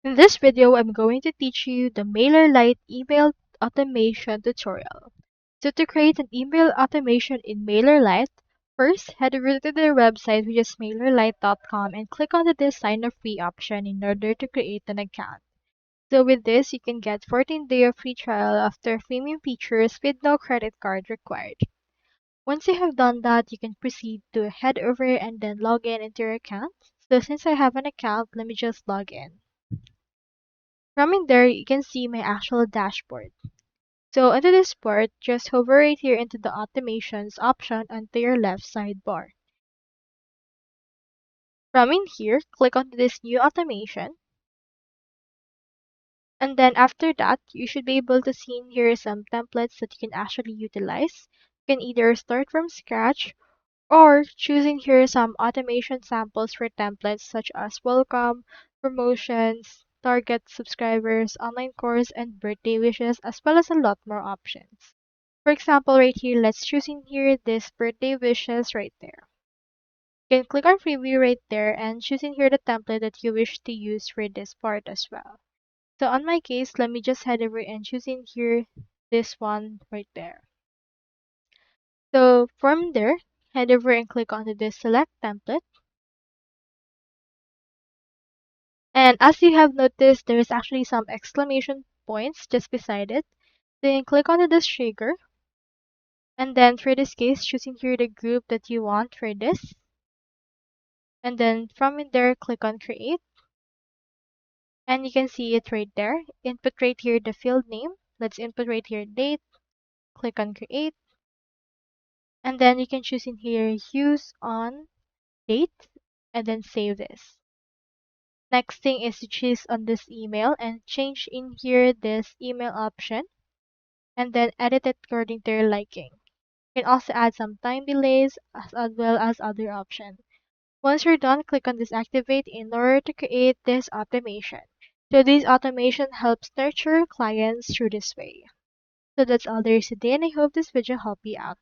In this video, I'm going to teach you the MailerLite email automation tutorial. So to create an email automation in MailerLite, first head over to their website, which is MailerLite.com, and click on the sign up free option in order to create an account. So with this, you can get 14-day of free trial after premium features with no credit card required. Once you have done that, you can proceed to head over and then log in into your account. So since I have an account, let me just log in. From in there, you can see my actual dashboard. So under this part, just hover right here into the automations option onto your left sidebar. From in here, click on this new automation. And then after that, you should be able to see in here some templates that you can actually utilize. You can either start from scratch or choosing here some automation samples for templates such as welcome, promotions, target subscribers, online course, and birthday wishes, as well as a lot more options. For example, right here, let's choose in here this birthday wishes right there. You can click on preview right there and choose in here the template that you wish to use for this part as well. So on my case, let me just head over and choose in here this one right there. So from there, head over and click onto this select template. And as you have noticed, there is actually some exclamation points just beside it. Then click on this trigger. And then for this case, choosing here the group that you want for this. And then from in there, click on create. And you can see it right there. Input right here the field name. Let's input right here date. Click on create. And then you can choose in here use on date. And then save this. Next thing is to choose on this email and change in here this email option. And then edit it according to your liking. You can also add some time delays as well as other options. Once you're done, click on this activate in order to create this automation. So this automation helps nurture clients through this way. So that's all there is today, and I hope this video helped you out.